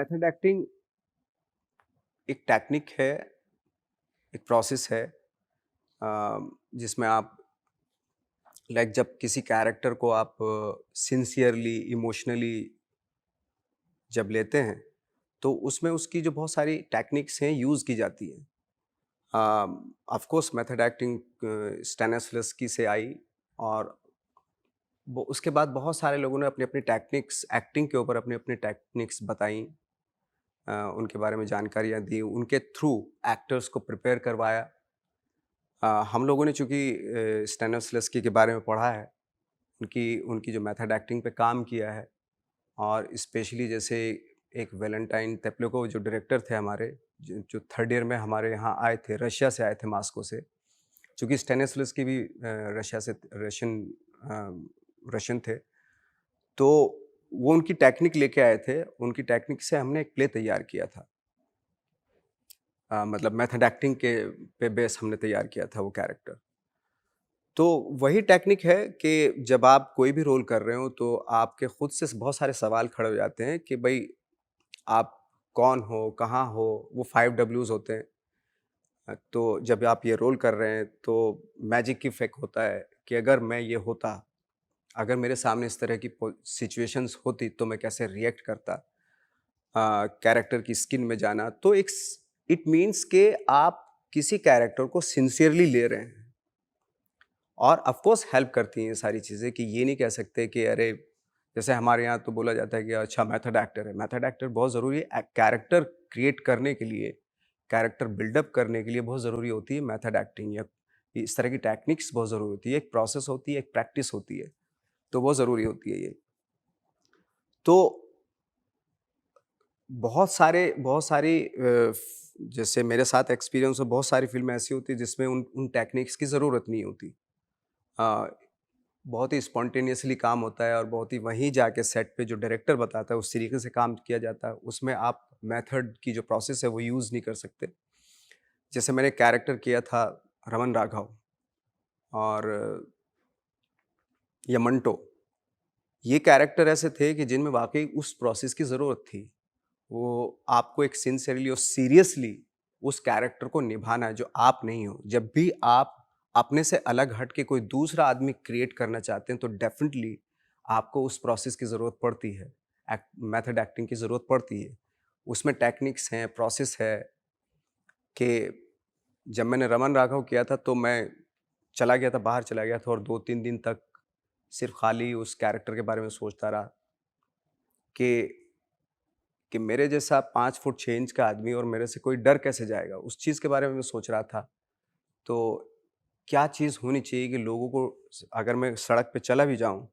Method acting एक technique है, एक प्रोसेस है जिसमें आप जब किसी कैरेक्टर को आप सिंसियरली, इमोशनली जब लेते हैं, तो उसमें उसकी जो बहुत सारी टेक्निक्स हैं यूज़ की जाती हैं। ऑफ कोर्स मेथड एक्टिंग स्टेनिस्लॉवस्की से आई और वो उसके बाद बहुत सारे लोगों ने अपनी-अपनी टेक्निक्स एक्टिंग के ऊपर अपनी-अपनी टेक्निक्स बताई। उनके बारे में जानकारियाँ दी, उनके थ्रू एक्टर्स को प्रिपेयर करवाया। हम लोगों ने चूँकि स्टेनिस्लॉवस्की के बारे में पढ़ा है, उनकी उनकी जो मेथड एक्टिंग पे काम किया है और स्पेशली जैसे एक वैलेंटाइन तेपलेकोव जो डायरेक्टर थे हमारे, जो थर्ड ईयर में हमारे यहाँ आए थे, रशिया से आए थे मॉस्को से। चूँकि स्टेनिस्लॉवस्की भी रशिया से रशियन थे, तो वो उनकी टेक्निक लेके आए थे, उनकी टेक्निक से हमने एक प्ले तैयार किया था। मतलब मेथड एक्टिंग के पे बेस हमने तैयार किया था वो कैरेक्टर। तो वही टेक्निक है कि जब आप कोई भी रोल कर रहे हो तो आपके खुद से बहुत सारे सवाल खड़े हो जाते हैं कि भई आप कौन हो? कहाँ हो? वो 5 डब्ल्यूज़ होते हैं। तो जब आप ये रोल कर रहे हैं तो मैजिक इफ़ेक्ट होता है कि अगर मैं ये होता, अगर मेरे सामने इस तरह की सिचुएशंस होती तो मैं कैसे रिएक्ट करता? कैरेक्टर की स्किन में जाना तो इट मीन्स कि आप किसी कैरेक्टर को सिंसियरली ले रहे हैं और ऑफ कोर्स हेल्प करती हैं ये सारी चीज़ें कि ये नहीं कह सकते कि अरे जैसे हमारे यहाँ तो बोला जाता है कि अच्छा मेथड एक्टर है। मेथड एक्टर बहुत ज़रूरी है कैरेक्टर क्रिएट करने के लिए, कैरेक्टर बिल्डअप करने के लिए बहुत ज़रूरी होती है मेथड एक्टिंग या इस तरह की टेक्निक्स बहुत ज़रूरी होती है। एक प्रोसेस होती है, एक प्रैक्टिस होती है, तो बहुत ज़रूरी होती है ये। तो बहुत सारी जैसे मेरे साथ एक्सपीरियंस है, बहुत सारी फ़िल्में ऐसी होती हैं जिसमें उन उन टेक्निक्स की ज़रूरत नहीं होती। अ, बहुत ही स्पॉन्टेनियसली काम होता है और बहुत ही वहीं जाके सेट पे जो डायरेक्टर बताता है उस तरीके से काम किया जाता है। उसमें आप मेथड की जो प्रोसेस है वो यूज़ नहीं कर सकते। जैसे मैंने कैरेक्टर किया था रमन राघव और यमंटो। ये कैरेक्टर ऐसे थे कि जिनमें वाक़ई उस प्रोसेस की ज़रूरत थी। वो आपको एक सिंसियरली और सीरियसली उस कैरेक्टर को निभाना है जो आप नहीं हो। जब भी आप अपने से अलग हट के कोई दूसरा आदमी क्रिएट करना चाहते हैं तो डेफ़िनिटली आपको उस प्रोसेस की ज़रूरत पड़ती है। मेथड एक्टिंग की ज़रूरत पड़ती है। उसमें टेक्निक्स हैं, प्रोसेस है कि जब मैंने रमन राघव किया था तो मैं चला गया था, बाहर चला गया था और 2-3 दिन तक सिर्फ़ खाली उस कैरेक्टर के बारे में सोचता रहा कि मेरे जैसा 5 फुट 6 इंच का आदमी और मेरे से कोई डर कैसे जाएगा? उस चीज़ के बारे में मैं सोच रहा था। तो क्या चीज़ होनी चाहिए कि लोगों को अगर मैं सड़क पे चला भी जाऊँ,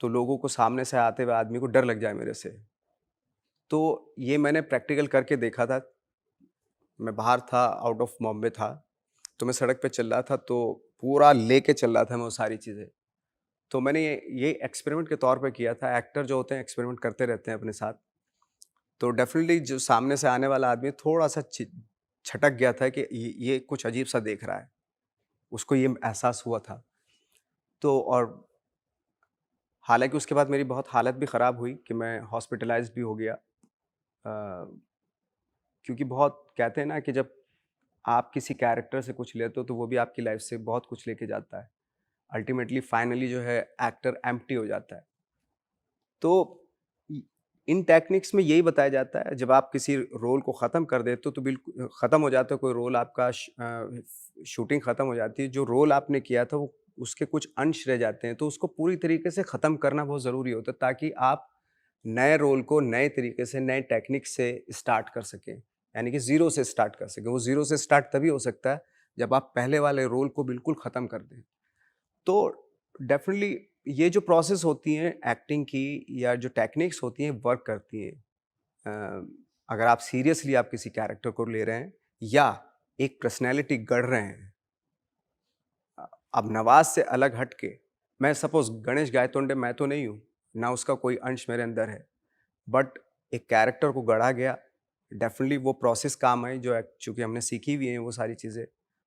तो लोगों को सामने से आते हुए आदमी को डर लग जाए मेरे से। तो ये मैंने प्रैक्टिकल करके देखा था। मैं बाहर था, आउट ऑफ बॉम्बे था, तो मैं सड़क पे चल रहा था तो पूरा लेके चल रहा था मैं वो सारी चीज़ें। तो मैंने ये एक्सपेरिमेंट के तौर पे किया था। एक्टर जो होते हैं एक्सपेरिमेंट करते रहते हैं अपने साथ। तो डेफ़िनिटली जो सामने से आने वाला आदमी थोड़ा-सा छटक गया था कि ये कुछ अजीब-सा देख रहा है। उसको ये एहसास हुआ था। तो और हालाँकि उसके बाद मेरी बहुत हालत भी ख़राब हुई कि मैं हॉस्पिटलाइज़्ड भी हो गया। क्योंकि बहुत कहते हैं ना कि जब आप किसी कैरेक्टर से कुछ लेते हो तो वो भी आपकी लाइफ़ से बहुत कुछ लेके जाता है। अल्टीमेटली फाइनली जो है एक्टर एम्प्टी हो जाता है। तो इ इन टेक्निक्स में यही बताया जाता है जब आप किसी रोल को ख़त्म कर देते हो तो ख़त्म हो जाता है कोई रोल आपका शूटिंग ख़त्म हो जाती है। जो रोल आपने किया था वो उसके कुछ अंश रह जाते हैं तो उसको पूरी तरीके से ख़त्म करना बहुत ज़रूरी होता है ताकि आप नए रोल को नए तरीके से नए टेक्निक से स्टार्ट कर सकें। यानी कि ज़ीरो से स्टार्ट कर सकें। वो ज़ीरो से स्टार्ट तभी हो सकता है जब आप पहले वाले रोल को बिल्कुल ख़त्म कर दें। तो डेफ़िनिटली ये जो प्रोसेस होती हैं एक्टिंग की या जो टेक्निक्स होती हैं वर्क करती हैं। अ, अगर आप सीरियसली आप किसी कैरेक्टर को ले रहे हैं या एक पर्सनैलिटी गढ़ रहे हैं। अब नवाज़ से अलग हट के मैं सपोज़ गणेश गायतोंडे मैं तो नहीं हूँ, ना उसका कोई अंश मेरे अंदर है। बट एक कैरेक्टर को गढ़ा गया, डेफ़िनिटली वो प्रोसेस काम आई जो चूँकि हमने सीखी हुई हैं वो सारी चीज़ें,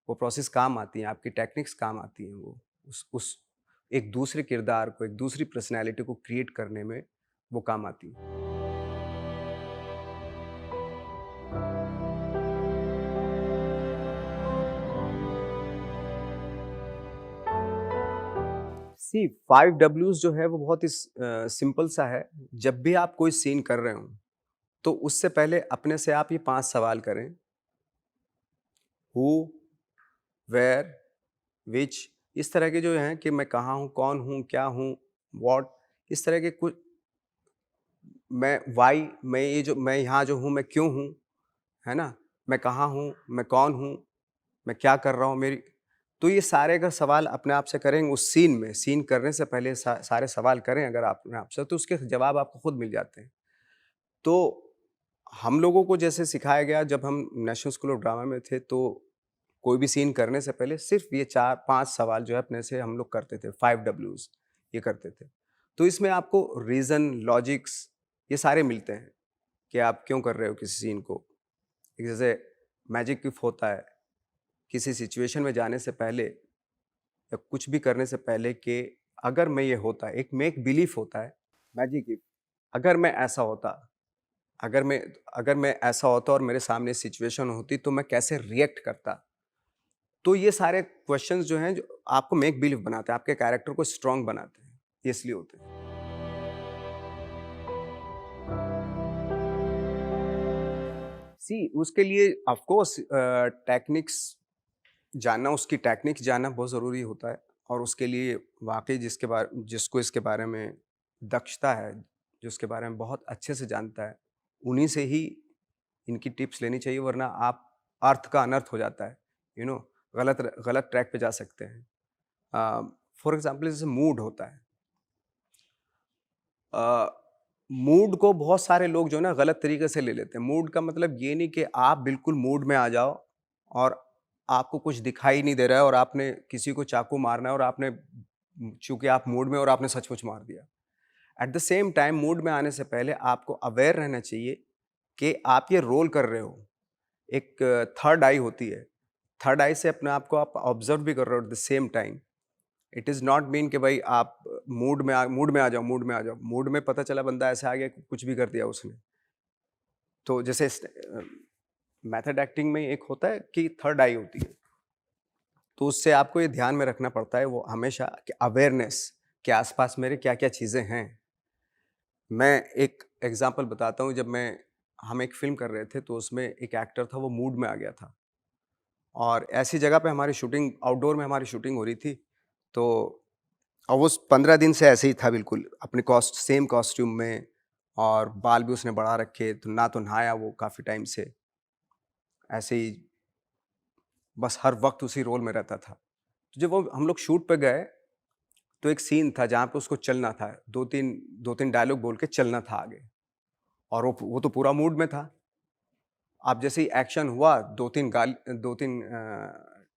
वो प्रोसेस काम आती हैं, आपकी टेक्निक्स काम आती हैं वो। उस एक दूसरे किरदार को, एक दूसरी पर्सनैलिटी को क्रिएट करने में वो काम आती हैं। सी 5 डब्ल्यूज़ जो है वो बहुत ही सिंपल सा है। जब भी आप कोई सीन कर रहे हो, तो उससे पहले अपने से आप ये 5 सवाल करें। हू, वेयर, व्हिच, इस तरह के जो हैं कि मैं कहाँ हूँ, कौन हूँ, क्या हूँ, व्हाट, इस तरह के कुछ, मैं व्हाई, मैं यहाँ जो हूँ मैं क्यों हूँ, है ना? मैं कहाँ हूँ, मैं कौन हूँ, मैं क्या कर रहा हूँ, मेरी, तो ये सारे अगर सवाल अपने आप से करेंगे उस सीन में, सीन करने से पहले सारे सवाल करें अगर आप अपने आप से, तो उसके जवाब आपको खुद मिल जाते हैं। तो हम लोगों को जैसे सिखाया गया जब हम नेशनल स्कूल ऑफ ड्रामा में थे, तो कोई भी सीन करने से पहले सिर्फ़ ये 4-5 सवाल जो है अपने से हम लोग करते थे, 5 डब्ल्यूज़ ये करते थे। तो इसमें आपको रीज़न, लॉजिक्स ये सारे मिलते हैं कि आप क्यों कर रहे हो किसी सीन को। एक जैसे मैजिक इफ़ होता है, किसी सिचुएशन में जाने से पहले या कुछ भी करने से पहले कि अगर मैं ये होता, एक मेक बिलीफ होता है, मैजिक इफ़, अगर मैं ऐसा होता, अगर मैं अगर मैं ऐसा होता और मेरे सामने सिचुएशन होती तो मैं कैसे रिएक्ट करता? तो ये सारे क्वेश्चंस जो हैं जो आपको मेक बिलीव बनाते हैं, आपके कैरेक्टर को स्ट्रॉन्ग बनाते हैं, ये इसलिए होते हैं। सी उसके लिए ऑफ कोर्स टेक्निक्स जानना, उसकी टेक्निक्स जानना बहुत ज़रूरी होता है और उसके लिए वाक़ई जिसको इसके बारे में दक्षता है, जो इसके बारे में बहुत अच्छे से जानता है, उन्हीं से ही इनकी टिप्स लेनी चाहिए, वरना आप अर्थ का अनर्थ हो जाता है, यू नो गलत ट्रैक पे जा सकते हैं। फॉर एग्ज़ाम्पल जैसे मूड होता है। मूड को बहुत सारे लोग जो है ना गलत तरीके से ले लेते हैं। मूड का मतलब ये नहीं कि आप बिल्कुल मूड में आ जाओ और आपको कुछ दिखाई नहीं दे रहा है और आपने किसी को चाकू मारना है और आपने चूँकि आप मूड में और आपने सचमुच मार दिया। At the same time mood में आने से पहले आपको अवेयर रहना चाहिए कि आप ये रोल कर रहे हो। एक थर्ड आई होती है। थर्ड आई से अपने आप को आप ऑब्ज़र्व भी कर रहे हो at the same time. It is not mean कि भाई आप मूड में आ जाओ। मूड में पता चला बंदा ऐसा आ गया कि कुछ भी कर दिया उसने। तो जैसे मेथड एक्टिंग में एक होता है कि थर्ड आई होती है। तो उससे आपको ये ध्यान में रखना पड़ता है वो हमेशा कि अवेयरनेस के आस-पास मेरे क्या-क्या चीज़ें हैं। मैं एक एग्ज़ाम्पल बताता हूँ, जब हम एक फ़िल्म कर रहे थे तो उसमें एक एक्टर था, वो मूड में आ गया था और ऐसी जगह पे हमारी शूटिंग, आउटडोर में हमारी शूटिंग हो रही थी। तो और वो 15 दिन से ऐसे ही था बिल्कुल, अपने सेम कॉस्ट्यूम में और बाल भी उसने बढ़ा रखे, तो ना तो नहाया वो काफ़ी टाइम से, ऐसे ही बस हर वक़्त उसी रोल में रहता था। तो जब वो हम लोग शूट पे गए, तो एक सीन था जहाँ पे उसको चलना था, 2-3 डायलॉग बोल के चलना था आगे और वो तो पूरा मूड में था। अब जैसे ही एक्शन हुआ, 2-3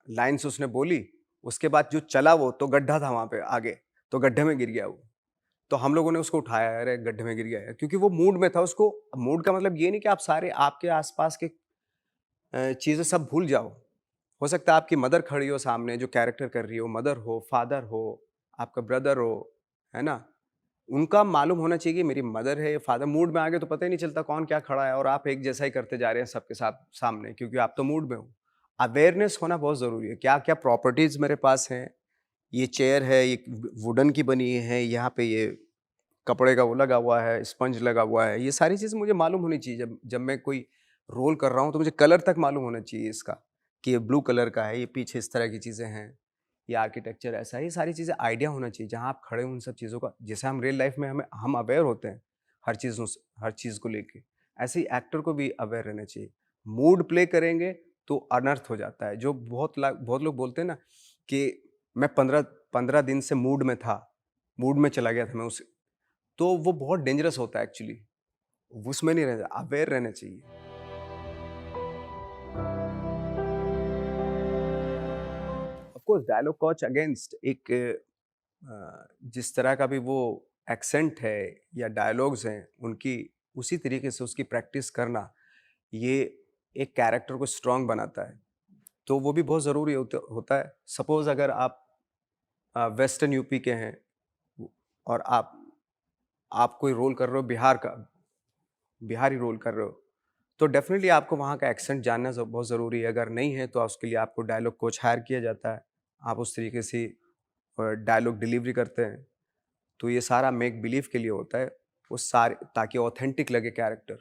लाइन्स उसने बोली, उसके बाद जो चला वो तो गड्ढा था वहाँ पे आगे, तो गड्ढे में गिर गया वो। तो हम लोगों ने उसको उठाया, अरे गड्ढे में गिर गया है, क्योंकि वो मूड में था। उसको मूड का मतलब ये नहीं कि आप सारे आपके आसपास के चीज़ें सब भूल जाओ। हो सकता है आपकी मदर खड़ी हो सामने जो कैरेक्टर कर रही हो, मदर हो, फादर हो, आपका ब्रदर हो, है ना? उनका मालूम होना चाहिए कि मेरी मदर है या फादर। मूड में आ गए तो पता ही नहीं चलता कौन क्या खड़ा है और आप एक जैसा ही करते जा रहे हैं सबके साथ सामने, क्योंकि आप तो मूड में हो। अवेयरनेस होना बहुत ज़रूरी है, क्या-क्या प्रॉपर्टीज़ मेरे पास हैं, ये चेयर है, ये वुडन की बनी है, यहाँ पे ये कपड़े का वो लगा हुआ है, स्पंज लगा हुआ है, ये सारी चीज़ें मुझे मालूम होनी चाहिए। जब जब मैं कोई रोल कर रहा हूँ तो मुझे कलर तक मालूम होना चाहिए इसका, कि ये ब्लू कलर का है, ये पीछे इस तरह की चीज़ें हैं, ये आर्किटेक्चर ऐसा है, ये सारी चीज़ें आइडिया होना चाहिए। जहाँ आप खड़े हो उन सब चीज़ों का, जैसे हम रियल लाइफ़ में हम अवेयर होते हैं हर चीज़ को लेके, ऐसे ही एक्टर को भी अवेयर रहना चाहिए। मूड प्ले करेंगे तो अनर्थ हो जाता है। जो बहुत लोग बोलते हैं ना कि मैं 15 दिन से मूड में था, मूड में चला गया था मैं उस, तो वो बहुत डेंजरस होता है एक्चुअली। उसमें नहीं रहना, अवेयर रहना चाहिए। Of course dialogue coach against एक जिस तरह का भी वो एक्सेंट है या डायलॉग्स हैं, उनकी उसी तरीके से उसकी प्रैक्टिस करना, ये एक कैरेक्टर को स्ट्रॉन्ग बनाता है। तो वो भी बहुत ज़रूरी होता है। सपोज़ अगर आप वेस्टर्न यूपी के हैं और आप कोई रोल कर रहे हो बिहार का, बिहारी रोल कर रहे हो, तो डेफ़िनेटली आपको वहाँ का एक्सेंट जानना बहुत ज़रूरी है। अगर नहीं है तो उसके लिए आपको डायलॉग कोच हायर किया जाता है। आप उस तरीके से डायलॉग डिलीवरी करते हैं, तो ये सारा मेक बिलीव के लिए होता है, वो सारे ताकि ऑथेंटिक लगे कैरेक्टर।